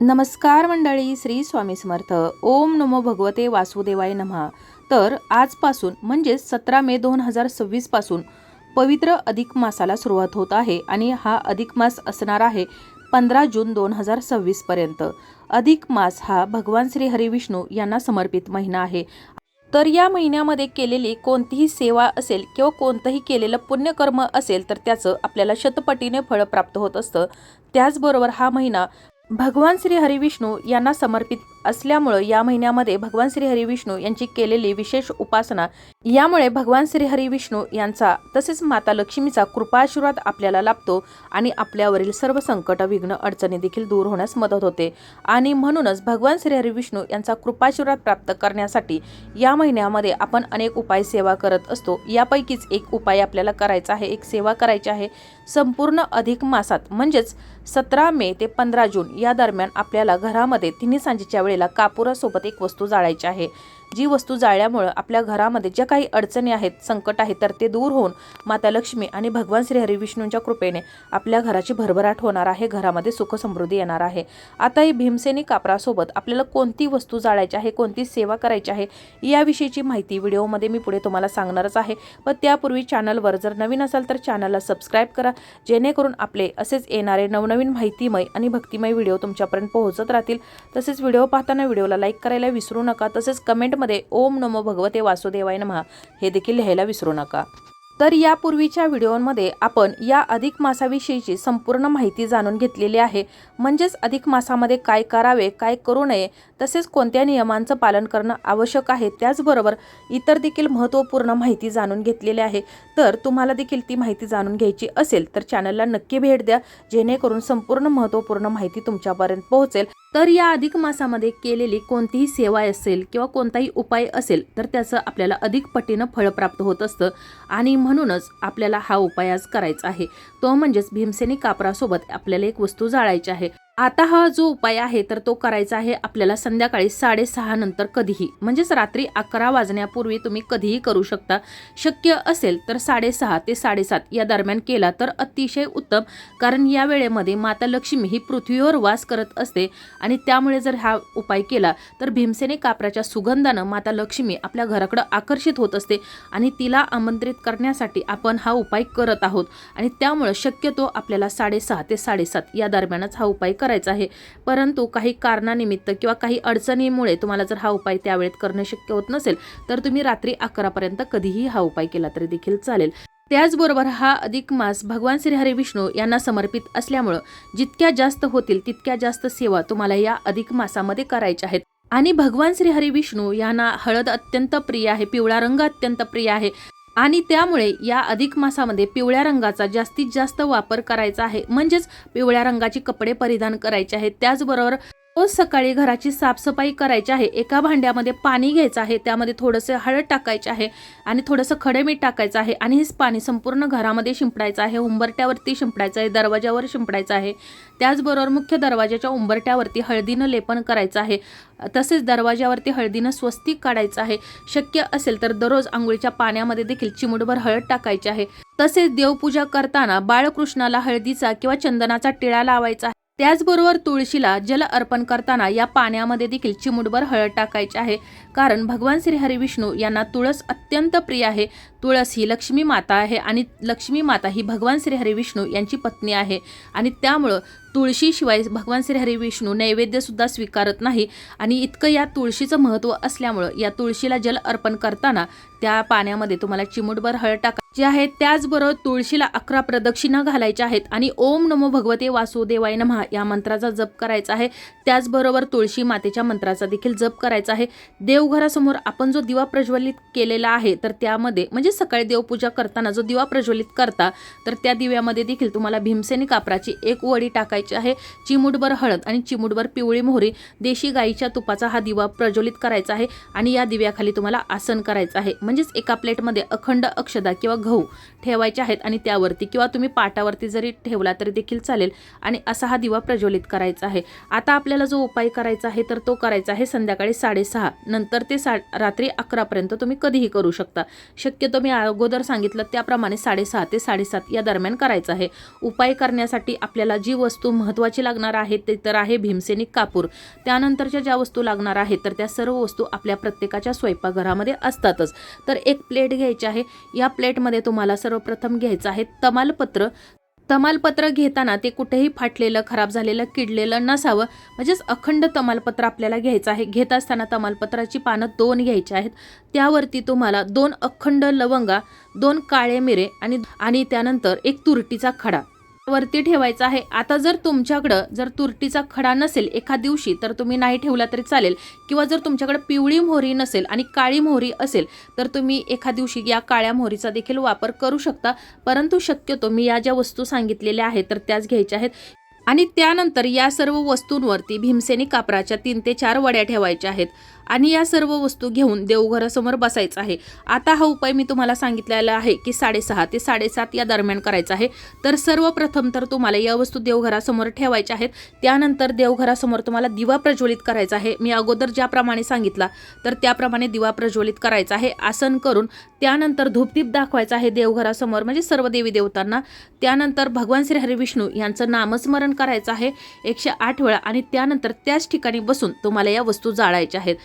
नमस्कार मंडळी, श्री स्वामी समर्थ. ओम नमो भगवते वासुदेवाय नमः. तर आजपासून म्हणजेच 17 मे 2026 पासून पवित्र अधिक मासाला सुरुवात होत आहे आणि हा अधिक मास असणार आहे 15 जून 2026 पर्यंत. अधिक मास हा भगवान श्री हरी विष्णू यांना समर्पित महिना आहे. तर या महिन्यामध्ये केलेली कोणतीही सेवा असेल किंवा कोणतंही केलेलं पुण्यकर्म असेल तर त्याचं आपल्याला शतपटीने फळ प्राप्त होत असतं. त्याचबरोबर हा महिना भगवान श्री हरी विष्णू यांना समर्पित असल्यामुळे या महिन्यामध्ये भगवान श्री हरी विष्णू यांची केलेली विशेष उपासना यामुळे भगवान श्री हरी विष्णू यांचा तसेच माता लक्ष्मीचा कृपाआशीर्वाद आपल्याला लाभतो आणि आपल्यावरील सर्व संकट विघ्न अडचणी देखील दूर होण्यास मदत होते. आणि म्हणूनच भगवान श्री हरी विष्णू यांचा कृपाआशीर्वाद प्राप्त करण्यासाठी या महिन्यामध्ये आपण अनेक उपाय सेवा करत असतो. यापैकीच एक उपाय आपल्याला करायचा आहे, एक सेवा करायची आहे. संपूर्ण अधिक मासात म्हणजेच 17 मे ते 15 जून या दरम्यान आपल्याला घरामध्ये तिन्ही सांजेच्या वेळेला कापुरासोबत एक वस्तू जाळायची आहे. जी वस्तू जाळल्यामुळे आपल्या घरामध्ये ज्या काही अडचणी आहेत, संकट आहेत, तर ते दूर होऊन माता लक्ष्मी आणि भगवान श्री हरी विष्णूंच्या कृपेने आपल्या घराची भरभराट होणार आहे, घरामध्ये सुख समृद्धी येणार आहे. आता ही भीमसेनी कापरासोबत आपल्याला कोणती वस्तू जाळायची आहे, कोणती सेवा करायची आहे याविषयीची माहिती व्हिडिओमध्ये मी पुढे तुम्हाला सांगणारच आहे. पण त्यापूर्वी चॅनलवर जर नवीन असाल तर चॅनलला सबस्क्राईब करा, जेणेकरून आपले असेच येणारे नवनवीन माहितीमय आणि भक्तिमय व्हिडिओ तुमच्यापर्यंत पोहोचत राहतील. तसेच व्हिडिओ पाहताना व्हिडिओला लाईक करायला विसरू नका. तसेच कमेंटमध्ये ओम नमो भगवते वासुदेवाय नमः हे देखील लिहायला विसरू नका. तर यापूर्वीच्या व्हिडिओमध्ये आपण या अधिक मासाविषयीची संपूर्ण माहिती जाणून घेतलेली आहे. म्हणजेच अधिक मासामध्ये काय करावे, काय करू नये, तसेच कोणत्या नियमांचं पालन करणं आवश्यक आहे. त्याचबरोबर इतर देखील महत्त्वपूर्ण माहिती जाणून घेतलेली आहे. तर तुम्हाला देखील ती माहिती जाणून घ्यायची असेल तर चॅनलला नक्की भेट द्या, जेणेकरून संपूर्ण महत्त्वपूर्ण माहिती तुमच्यापर्यंत पोहोचेल. तर या अधिक मासामध्ये केलेली कोणतीही सेवा असेल किंवा कोणताही उपाय असेल तर त्याचं आपल्याला अधिक पटीनं फळ प्राप्त होत असतं. आणि म्हणूनच आपल्याला हा उपाय आज करायचा आहे, तो म्हणजेच भीमसेनी कापरासोबत आपल्याला एक वस्तू जाळायची आहे. आता हा जो उपाय आहे तर तो करायचा आहे आपल्याला संध्याकाळी 6:30 नंतर कधीही, म्हणजेच रात्री 11 वाजण्यापूर्वी तुम्ही कधीही करू शकता. शक्य असेल तर 6:30 ते 7:30 या दरम्यान केला तर अतिशय उत्तम, कारण या वेळेमध्ये माता लक्ष्मी ही पृथ्वीवर वास करत असते आणि त्यामुळे जर हा उपाय केला तर भीमसेनी कापराच्या सुगंधानं माता लक्ष्मी आपल्या घराकडे आकर्षित होत असते आणि तिला आमंत्रित करण्यासाठी आपण हा उपाय करत आहोत. आणि त्यामुळे शक्यतो आपल्याला 6:30 ते 7:30 या दरम्यानच हा उपाय करायचा आहे. परंतु काही कारणानिमित्त किंवा काही अडचणीमुळे तुम्हाला जर हा उपाय त्यावेळेत करणं शक्य होत नसेल तर तुम्ही रात्री 11 पर्यंत कधीही हा उपाय केला तरी देखील चालेल. त्याचबरोबर हा अधिक मास भगवान श्री हरी विष्णू यांना समर्पित असल्यामुळं जितक्या जास्त होतील तितक्या जास्त सेवा तुम्हाला या अधिक मासामध्ये करायच्या आहेत. आणि भगवान श्री हरी विष्णू यांना हळद अत्यंत प्रिय आहे, पिवळा रंग अत्यंत प्रिय आहे आणि त्यामुळे या अधिक मासामध्ये पिवळ्या रंगाचा जास्तीत जास्त वापर करायचा आहे. म्हणजेच पिवळ्या रंगाचे कपडे परिधान करायचे आहेत. त्याचबरोबर रोज सकाळी घराची साफसफाई करायची आहे. एका भांड्यामध्ये पाणी घ्यायचं आहे, त्यामध्ये थोडंसं हळद टाकायचे आहे आणि थोडंसं खडे मीठ टाकायचं आहे आणि हे पाणी संपूर्ण घरामध्ये शिंपडायचं आहे. उंबरट्यावरती शिंपडायचं आहे, दरवाजावर शिंपडायचं आहे. त्याचबरोबर मुख्य दरवाजाच्या उंबरट्यावरती हळदीनं लेपन करायचं आहे. तसेच दरवाजावरती हळदीनं स्वस्तिक काढायचं आहे. शक्य असेल तर दररोज आंघोळीच्या पाण्यामध्ये देखील चिमूटभर हळद टाकायची आहे. तसेच देवपूजा करताना बाळकृष्णाला हळदीचा किंवा चंदनाचा टिळा लावायचा आहे. त्याचबरोबर तुळशीला जल अर्पण करताना या पाण्यामध्ये देखील चिमूटभर हळद टाकायची आहे, कारण भगवान श्री हरी विष्णू यांना तुळस अत्यंत प्रिय आहे. तुळस ही लक्ष्मी माता आहे आणि लक्ष्मी माता ही भगवान श्री हरी विष्णू यांची पत्नी आहे आणि त्यामुळं तुळशीशिवाय भगवान श्री हरी विष्णू नैवेद्यसुद्धा स्वीकारत नाही. आणि इतकं या तुळशीचं महत्त्व असल्यामुळं या तुळशीला जल अर्पण करताना त्या पाण्यामध्ये तुम्हाला चिमूटभर हळद टाकायची आहे. त्याचबरोबर तुळशीला 11 प्रदक्षिणा घालायच्या आहेत आणि ओम नमो भगवते वासुदेवाय नमः या मंत्राचा जप करायचा आहे. त्याचबरोबर तुळशी मातेच्या मंत्राचा देखील जप करायचा आहे. देवघरासमोर आपण जो दिवा प्रज्वलित केलेला आहे तर त्यामध्ये म्हणजे सकाळी देवपूजा करताना जो दिवा प्रज्वलित करता तर त्या दिव्यामध्ये देखील तुम्हाला भीमसेनी कापराची एक वडी टाकायची आहे. चिमूटभर हळद आणि चिमूटभर पिवळी मोहरी, देशी गाईच्या तुपाचा हा दिवा प्रज्वलित करायचा आहे आणि या दिव्याखाली तुम्हाला आसन करायचं आहे. म्हणजेच एका प्लेटमध्ये अखंड अक्षदा किंवा गहू ठेवायचे आहेत आणि त्यावरती किंवा तुम्ही पाटावरती जरी ठेवला तरी देखील चालेल आणि असा हा दिवा प्रज्वलित करायचा आहे. आता आपल्याला जो उपाय करायचा आहे तर तो करायचा आहे संध्याकाळी 6:30 नंतर ते रात्री 11 पर्यंत तुम्ही कधीही करू शकता. शक्यतो मी अगोदर सांगितलं त्याप्रमाणे 6:30 ते 7:30 या दरम्यान करायचं आहे. उपाय करण्यासाठी आपल्याला जी वस्तू वस्तू महत्त्वाची लागणार आहेत ते तर आहे भीमसेनी कापूर. त्यानंतरच्या ज्या वस्तू लागणार आहेत तर त्या सर्व वस्तू आपल्या प्रत्येकाच्या स्वयंपाकघरामध्ये असतातच. तर एक प्लेट घ्यायची आहे. या प्लेटमध्ये तुम्हाला सर्वप्रथम घ्यायचं आहे तमालपत्र. तमालपत्र घेताना ते कुठेही फाटलेलं, खराब झालेलं, किडलेलं नसावं, म्हणजेच अखंड तमालपत्र आपल्याला घ्यायचं आहे. घेत असताना तमालपत्राची पानं 2 घ्यायची आहेत. त्यावरती तुम्हाला 2 अखंड लवंगा, 2 काळे मिरे आणि त्यानंतर एक तुरटीचा खडा वरती ठेवायचा आहे. आता जर तुमच्याकडं तुरटीचा खडा नसेल एका दिवशी तर तुम्ही नाही ठेवला तरी चालेल, किंवा जर तुमच्याकडे पिवळी मोहरी नसेल आणि काळी मोहरी असेल तर तुम्ही एका दिवशी या काळ्या मोहरीचा देखील वापर करू शकता. परंतु शक्यतो मी या ज्या वस्तू सांगितलेल्या आहेत तर त्याच घ्यायच्या आहेत. आणि त्यानंतर या सर्व वस्तूंवरती भीमसेनी कापराच्या 3 ते 4 वड्या ठेवायच्या आहेत आणि या सर्व वस्तू घेऊन देवघरासमोर बसायचं आहे. आता हा उपाय मी तुम्हाला सांगितलेला आहे की 6:30 ते 7:30 या दरम्यान करायचा आहे. तर सर्वप्रथम तर तुम्हाला या वस्तू देवघरासमोर ठेवायच्या आहेत. त्यानंतर देवघरासमोर तुम्हाला दिवा प्रज्वलित करायचा आहे. मी अगोदर ज्याप्रमाणे सांगितला तर त्याप्रमाणे दिवा प्रज्वलित करायचा आहे आसन करून. त्यानंतर धूपदीप दाखवायचा आहे देवघरासमोर, म्हणजे सर्व देवी देवतांना. त्यानंतर भगवान श्री हरी विष्णू यांचं नामस्मरण करायचं आहे 108 वेळा आणि त्यानंतर त्याच ठिकाणी बसून तुम्हाला या वस्तू जाळायच्या आहेत.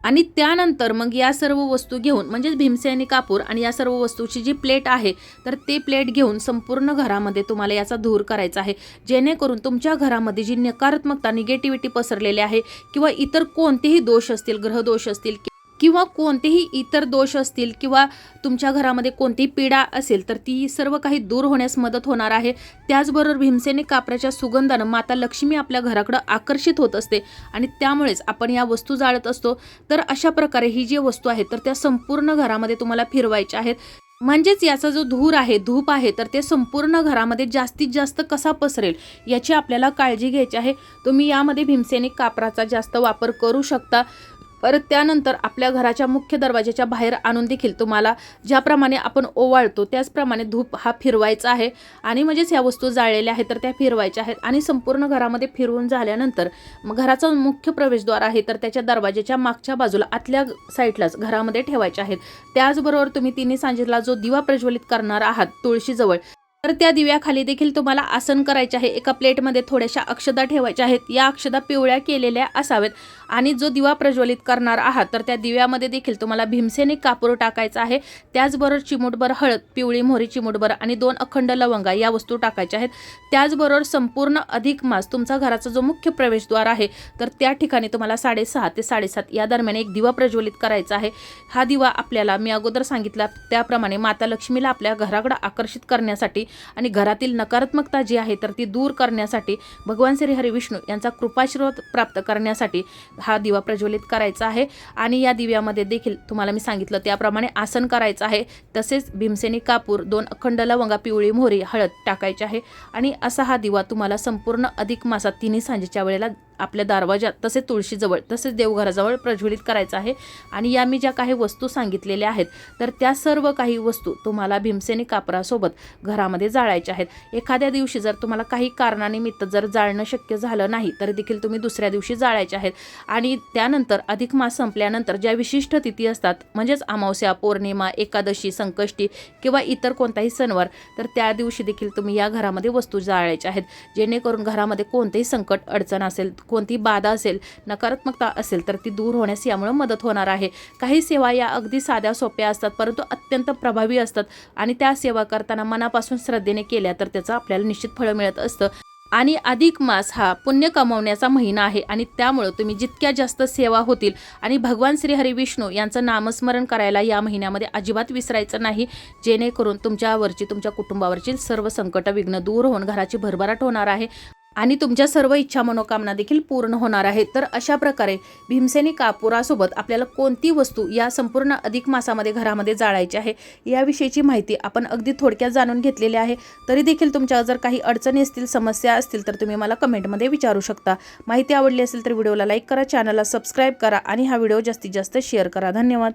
आणि त्यानंतर मग या सर्व वस्तू घेऊन, म्हणजे भीमसेनी कापूर आणि या सर्व वस्तूची जी प्लेट आहे तर ते प्लेट घेऊन संपूर्ण घरामध्ये तुम्हाला याचा धूर करायचा आहे, जेणेकरून तुमच्या घरामध्ये जी नकारात्मकता, निगेटिव्हिटी पसरलेली आहे किंवा इतर कोणतेही दोष असतील, ग्रहदोष असतील किंवा कोणतेही इतर दोष असतील किंवा तुमच्या घरामध्ये कोणतीही पीडा असेल तर ती सर्व काही दूर होण्यास मदत होणार आहे. त्याचबरोबर भीमसेनी कापराच्या सुगंधानं माता लक्ष्मी आपल्या घराकडे आकर्षित होत असते आणि त्यामुळेच आपण या वस्तू जाळत असतो. तर अशा प्रकारे ही जी वस्तू आहे तर त्या संपूर्ण घरामध्ये तुम्हाला फिरवायच्या आहेत. म्हणजेच याचा जो धूर आहे, धूप आहे तर ते संपूर्ण घरामध्ये जास्तीत जास्त कसा पसरेल याची आपल्याला काळजी घ्यायची आहे. तुम्ही यामध्ये भीमसेनी कापराचा जास्त वापर करू शकता. परत त्यानंतर आपल्या घराच्या मुख्य दरवाजाच्या बाहेर आणून देखील तुम्हाला ज्याप्रमाणे आपण ओवाळतो त्याचप्रमाणे धूप हा फिरवायचा आहे. आणि म्हणजेच ह्या वस्तू जाळलेल्या आहेत तर त्या फिरवायच्या आहेत आणि संपूर्ण घरामध्ये फिरवून झाल्यानंतर मग घराचा मुख्य प्रवेशद्वार आहे तर त्याच्या दरवाजाच्या मागच्या बाजूला आतल्या साईडलाच घरामध्ये ठेवायचे आहेत. त्याचबरोबर तुम्ही तिन्ही सांजेला जो दिवा प्रज्वलित करणार आहात तुळशीजवळ तर त्या दिव्याखाली देखील तुम्हाला आसन करायचे आहे. एका प्लेटमध्ये थोड्याशा अक्षदा ठेवायच्या आहेत. या अक्षदा पिवळ्या केलेल्या असावेत आणि जो दिवा प्रज्वलित करणार आहात तर त्या दिव्यामध्ये देखील तुम्हाला भीमसेनी कापूर टाकायचा आहे. त्याचबरोबर चिमूटभर हळद, पिवळी मोहरी चिमूटभर आणि 2 अखंड लवंगा या वस्तू टाकायच्या आहेत. त्याचबरोबर संपूर्ण अधिक मास तुमचा घराचा जो मुख्य प्रवेशद्वार आहे तर त्या ठिकाणी तुम्हाला 6:30 ते 7:30 या दरम्यान एक दिवा प्रज्वलित करायचा आहे. हा दिवा आपल्याला मी अगोदर सांगितला त्याप्रमाणे माता लक्ष्मीला आपल्या घराकडे आकर्षित करण्यासाठी आणि घरातील नकारात्मकता जी आहे तर ती दूर करण्यासाठी, भगवान श्री हरी विष्णू यांचा कृपाशीर्वाद प्राप्त करण्यासाठी हा दिवा प्रज्वलित करायचा आहे. आणि या दिव्यामध्ये देखील तुम्हाला मी सांगितलं त्याप्रमाणे आसन करायचं आहे. तसेच भीमसेनी कापूर, 2 अखंड लवंगा, पिवळी मोहरी, हळद टाकायची आहे. आणि असा हा दिवा तुम्हाला संपूर्ण अधिक मासात तिन्ही सांजेच्या वेळेला आपल्या दरवाजात तसेच तुळशीजवळ तसेच देवघराजवळ प्रज्वलित करायचा आहे. आणि या मी ज्या काही वस्तू सांगितलेल्या आहेत तर त्या सर्व काही वस्तू तुम्हाला भीमसेनी कापरासोबत घरामध्ये जाळायच्या आहेत. एखाद्या दिवशी जर तुम्हाला काही कारणानिमित्त जर जाळणं शक्य झालं नाही तर देखील तुम्ही दुसऱ्या दिवशी जाळायचे आहेत. आणि त्यानंतर अधिक मास संपल्यानंतर ज्या विशिष्ट तिथी असतात, म्हणजेच अमावस्या, पौर्णिमा, एकादशी, संकष्टी किंवा इतर कोणताही सणवार तर त्या दिवशी देखील तुम्ही या घरामध्ये वस्तू जाळायच्या आहेत, जेणेकरून घरामध्ये कोणतेही संकट, अडचण असेल, कोणती बाधा असेल, नकारात्मकता असेल तर ती दूर होण्यास यामुळे मदत होणार आहे. काही सेवा या अगदी साध्या सोप्या असतात परंतु अत्यंत प्रभावी असतात आणि त्या सेवा करताना मनापासून श्रद्धेने केल्या तर त्याचं आपल्याला निश्चित फळ मिळत असतं. आणि अधिक मास हा पुण्य कमावण्याचा महिना आहे आणि त्यामुळे तुम्ही जितक्या जास्त सेवा होतील आणि भगवान श्री हरी विष्णू यांचं नामस्मरण करायला या महिन्यामध्ये अजिबात विसरायचं नाही, जेणेकरून तुमच्यावरची, तुमच्या कुटुंबावरची सर्व संकट, विघ्न दूर होऊन घराची भरभराट होणार आहे आणि तुमच्या सर्व इच्छा मनोकामना देखील पूर्ण होणार आहेत. तर अशा प्रकारे भीमसेनी कापुरासोबत आपल्याला कोणती वस्तू या संपूर्ण अधिक मासामध्ये घरामध्ये जाळायची आहे याविषयीची माहिती आपण अगदी थोडक्यात जाणून घेतलेली आहे. तरी देखील तुमच्या जर काही अडचणी असतील, समस्या असतील तर तुम्ही मला कमेंटमध्ये विचारू शकता. माहिती आवडली असेल तर व्हिडिओला लाईक करा, चॅनलला सबस्क्राईब करा आणि हा व्हिडिओ जास्तीत जास्त शेअर करा. धन्यवाद.